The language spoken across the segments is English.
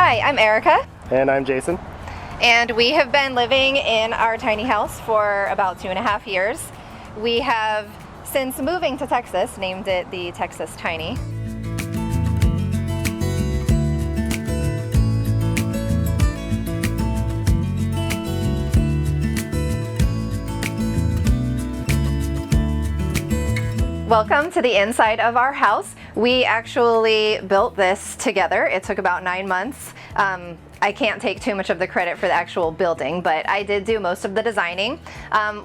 Hi, I'm Erica. And I'm Jason. And we have been living in our tiny house for about 2.5 years. We have, since moving to Texas, named it the Texas Tiny. Welcome to the inside of our house. We actually built this together. It took about 9 months. I can't take too much of the credit for the actual building, but I did do most of the designing.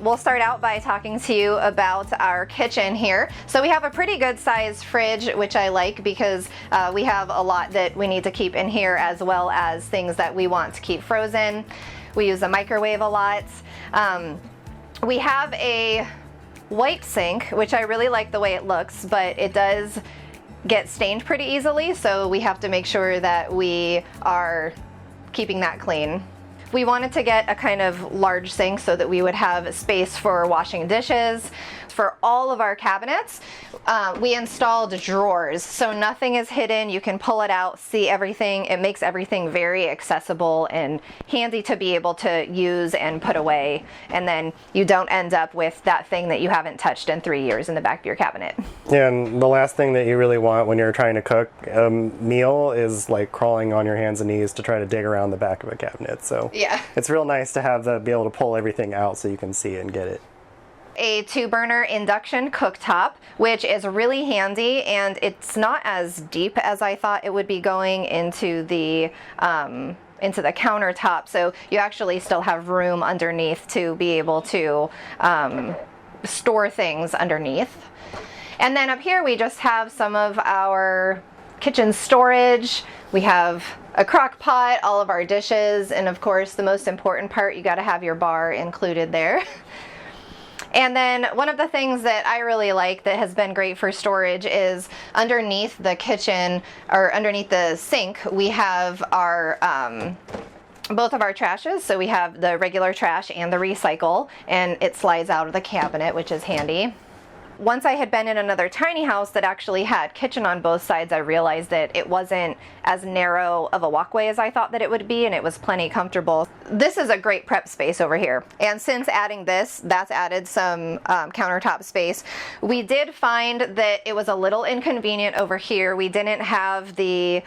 We'll start out by talking to you about our kitchen here. So we have a pretty good sized fridge, which I like because we have a lot that we need to keep in here, as well as things that we want to keep frozen. We use a microwave a lot. We have a white sink, which I really like the way it looks, but it does get stained pretty easily, so we have to make sure that we are keeping that clean. We wanted to get a kind of large sink so that we would have space for washing dishes. For all of our cabinets, we installed drawers, so nothing is hidden. You can pull it out, see everything. It makes everything very accessible and handy to be able to use and put away, and then you don't end up with that thing that you haven't touched in 3 years in the back of your cabinet. Yeah, and the last thing that you really want when you're trying to cook a meal is like crawling on your hands and knees to try to dig around the back of a cabinet. So yeah, it's real nice to have be able to pull everything out so you can see it and get it. A 2-burner induction cooktop, which is really handy, and it's not as deep as I thought it would be going into the countertop, so you actually still have room underneath to be able to store things underneath. And then up here we just have some of our kitchen storage. We have a crock pot, all of our dishes, and of course the most important part, you got to have your bar included there. And then one of the things that I really like that has been great for storage is underneath the kitchen, or underneath the sink, we have our both of our trashes. So we have the regular trash and the recycle, and it slides out of the cabinet, which is handy. Once I had been in another tiny house that actually had kitchen on both sides, I realized that it wasn't as narrow of a walkway as I thought that it would be, and it was plenty comfortable. This is a great prep space over here. And since adding this, that's added some countertop space. We did find that it was a little inconvenient over here. We didn't have the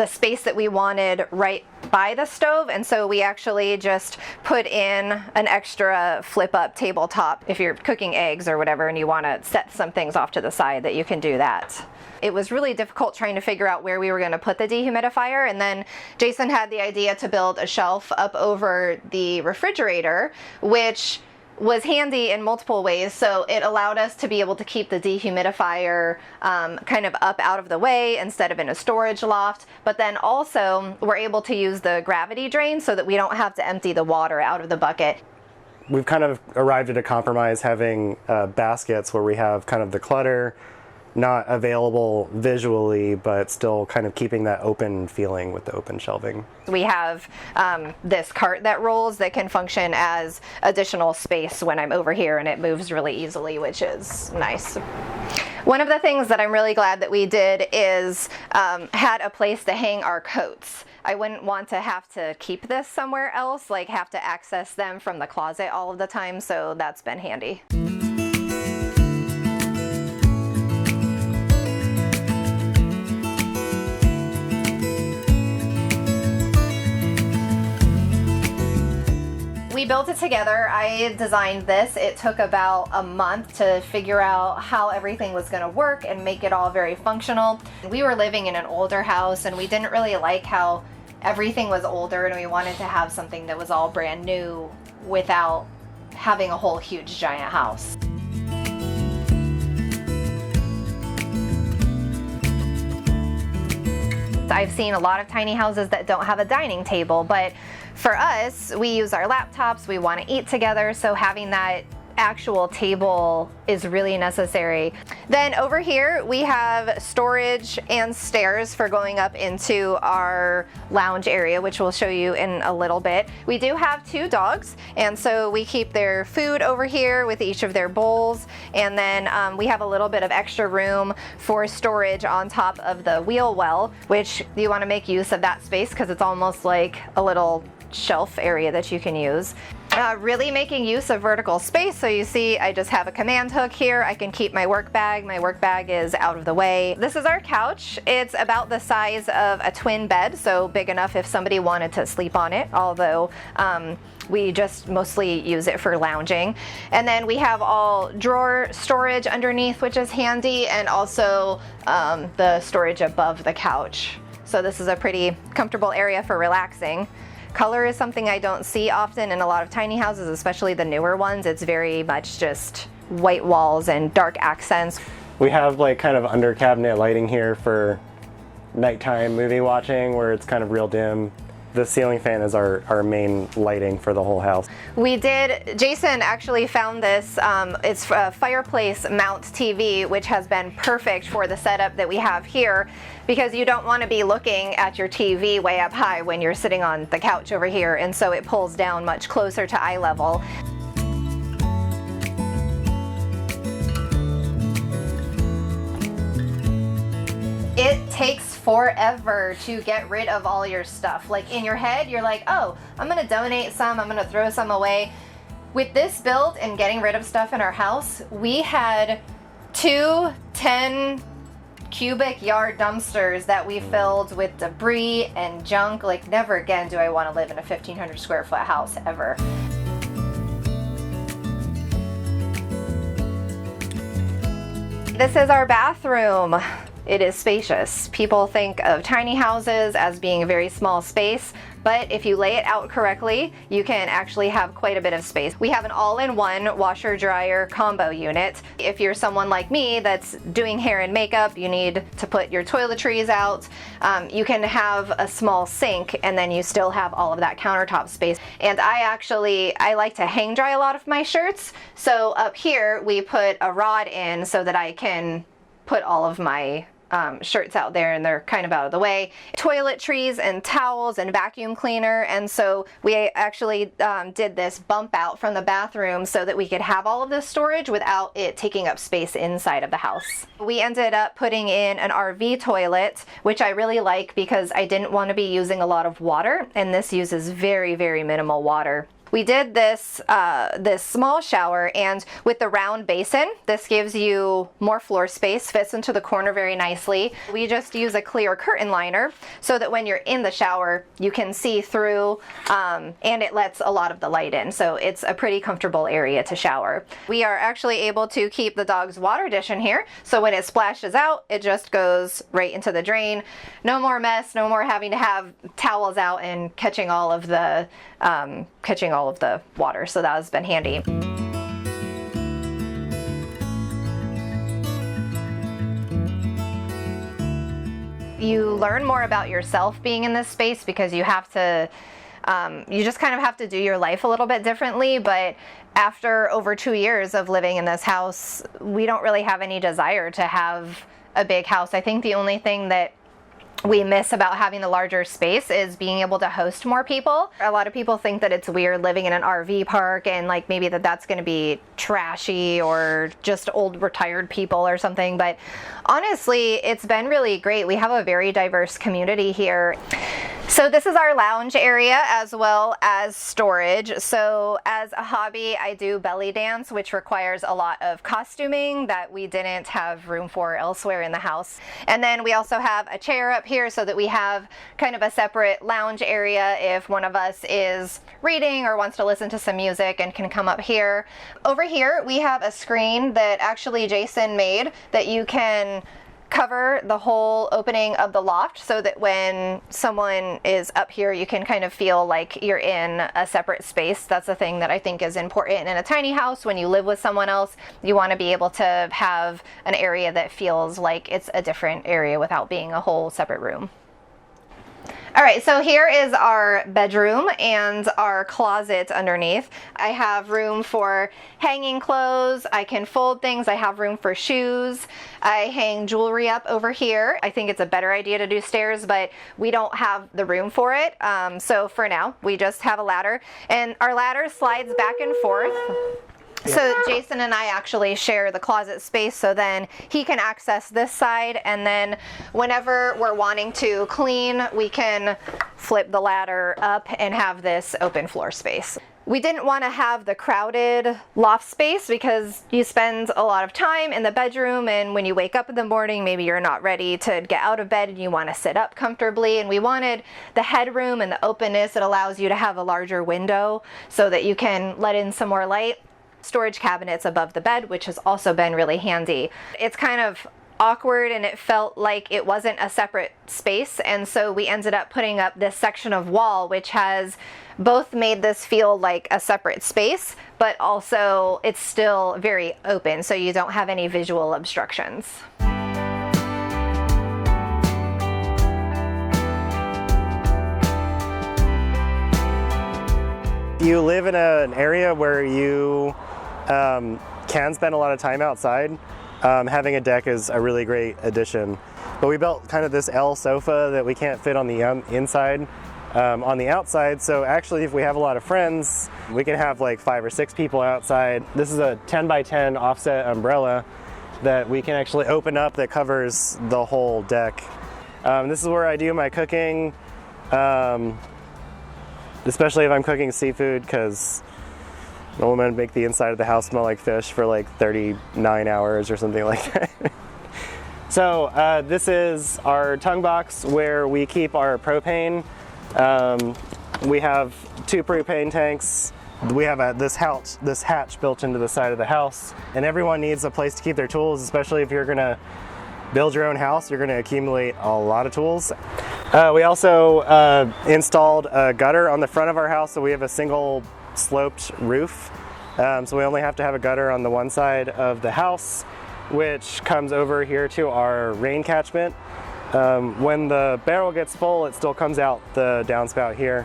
space that we wanted right by the stove, and so we actually just put in an extra flip-up tabletop. If you're cooking eggs or whatever and you want to set some things off to the side, that you can do that. It was really difficult trying to figure out where we were going to put the dehumidifier, and then Jason had the idea to build a shelf up over the refrigerator, which was handy in multiple ways. So it allowed us to be able to keep the dehumidifier kind of up out of the way instead of in a storage loft, but then also we're able to use the gravity drain so that we don't have to empty the water out of the bucket. We've kind of arrived at a compromise, having baskets where we have kind of the clutter not available visually, but still kind of keeping that open feeling with the open shelving. We have this cart that rolls that can function as additional space when I'm over here, and it moves really easily, which is nice. One of the things that I'm really glad that we did is had a place to hang our coats. I wouldn't want to have to keep this somewhere else, like have to access them from the closet all of the time, so that's been handy. We built it together. I designed this. It took about a month to figure out how everything was going to work and make it all very functional. We were living in an older house, and we didn't really like how everything was older, and we wanted to have something that was all brand new without having a whole huge giant house. I've seen a lot of tiny houses that don't have a dining table, but for us, we use our laptops, we want to eat together, so having that actual table is really necessary. Then over here we have storage and stairs for going up into our lounge area, which we'll show you in a little bit. We do have 2 dogs, and so we keep their food over here with each of their bowls, and then we have a little bit of extra room for storage on top of the wheel well, which you want to make use of that space because it's almost like a little shelf area that you can use. Really making use of vertical space. So you see I just have a command hook here. I can keep my work bag. My work bag is out of the way. This is our couch. It's about the size of a twin bed, so big enough if somebody wanted to sleep on it, although we just mostly use it for lounging. And then we have all drawer storage underneath, which is handy, and also the storage above the couch. So this is a pretty comfortable area for relaxing. Color is something I don't see often in a lot of tiny houses, especially the newer ones. It's very much just white walls and dark accents. We have like kind of under cabinet lighting here for nighttime movie watching where it's kind of real dim. The ceiling fan is our main lighting for the whole house. Jason actually found this, it's a fireplace mount TV, which has been perfect for the setup that we have here, because you don't want to be looking at your TV way up high when you're sitting on the couch over here, and so it pulls down much closer to eye level. It takes forever to get rid of all your stuff. Like in your head, you're like, oh, I'm gonna donate some, I'm gonna throw some away. With this build and getting rid of stuff in our house, we had 2 10 cubic yard dumpsters that we filled with debris and junk. Like, never again do I want to live in a 1,500 square foot house ever. This is our bathroom. It is spacious. People think of tiny houses as being a very small space, but if you lay it out correctly, you can actually have quite a bit of space. We have an all-in-one washer-dryer combo unit. If you're someone like me that's doing hair and makeup, you need to put your toiletries out. You can have a small sink, and then you still have all of that countertop space. And I like to hang dry a lot of my shirts. So up here, we put a rod in so that I can put all of my shirts out there, and they're kind of out of the way. Toiletries and towels and vacuum cleaner, and so we actually did this bump out from the bathroom so that we could have all of this storage without it taking up space inside of the house. We ended up putting in an RV toilet, which I really like because I didn't want to be using a lot of water, and this uses very, very minimal water. We did this small shower, and with the round basin, this gives you more floor space, fits into the corner very nicely. We just use a clear curtain liner so that when you're in the shower, you can see through, and it lets a lot of the light in. So it's a pretty comfortable area to shower. We are actually able to keep the dog's water dish in here, so when it splashes out, it just goes right into the drain. No more mess, no more having to have towels out and catching all of the water, so that has been handy. You learn more about yourself being in this space because you have to, you just kind of have to do your life a little bit differently, but after over 2 years of living in this house, we don't really have any desire to have a big house. I think the only thing that we miss about having the larger space is being able to host more people. A lot of people think that it's weird living in an RV park and like maybe that's going to be trashy or just old retired people or something, but honestly, it's been really great. We have a very diverse community here. So this is our lounge area as well as storage. So as a hobby, I do belly dance, which requires a lot of costuming that we didn't have room for elsewhere in the house. And then we also have a chair up here so that we have kind of a separate lounge area if one of us is reading or wants to listen to some music and can come up here. Over here, we have a screen that actually Jason made that you can cover the whole opening of the loft so that when someone is up here, you can kind of feel like you're in a separate space. That's the thing that I think is important in a tiny house. When you live with someone else, you want to be able to have an area that feels like it's a different area without being a whole separate room. All right, so here is our bedroom and our closet underneath. I have room for hanging clothes. I can fold things. I have room for shoes. I hang jewelry up over here. I think it's a better idea to do stairs, but we don't have the room for it. So for now, we just have a ladder, and our ladder slides back and forth. So Jason and I actually share the closet space, so then he can access this side, and then whenever we're wanting to clean, we can flip the ladder up and have this open floor space. We didn't want to have the crowded loft space because you spend a lot of time in the bedroom, and when you wake up in the morning, maybe you're not ready to get out of bed and you want to sit up comfortably, and we wanted the headroom and the openness. It allows you to have a larger window so that you can let in some more light. Storage cabinets above the bed, which has also been really handy. It's kind of awkward and it felt like it wasn't a separate space, and so we ended up putting up this section of wall, which has both made this feel like a separate space, but also it's still very open, so you don't have any visual obstructions. You live in an area where you can spend a lot of time outside. Having a deck is a really great addition. But we built kind of this L sofa that we can't fit on the inside, on the outside. So actually, if we have a lot of friends, we can have like 5 or 6 people outside. This is a 10 by 10 offset umbrella that we can actually open up that covers the whole deck. This is where I do my cooking. Especially if I'm cooking seafood, because I don't want to make the inside of the house smell like fish for like 39 hours or something like that. So this is our tongue box where we keep our propane. We have 2 propane tanks. We have this hatch built into the side of the house, and everyone needs a place to keep their tools, especially if you're gonna build your own house. You're gonna accumulate a lot of tools. We also installed a gutter on the front of our house, so we have a single sloped roof. So we only have to have a gutter on the one side of the house, which comes over here to our rain catchment. When the barrel gets full, it still comes out the downspout here,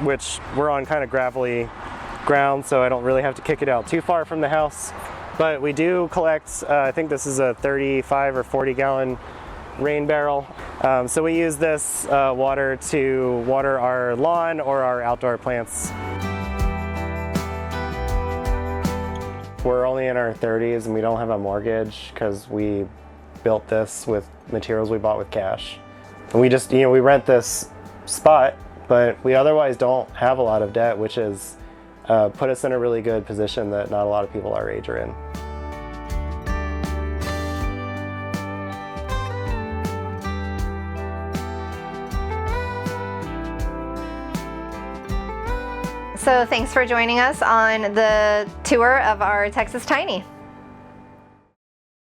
which we're on kind of gravelly ground, so I don't really have to kick it out too far from the house. But we do collect, I think this is a 35 or 40 gallon rain barrel. So we use this water to water our lawn or our outdoor plants. We're only in our 30s and we don't have a mortgage because we built this with materials we bought with cash. And we just, we rent this spot, but we otherwise don't have a lot of debt, which has put us in a really good position that not a lot of people our age are in. So thanks for joining us on the tour of our Texas Tiny.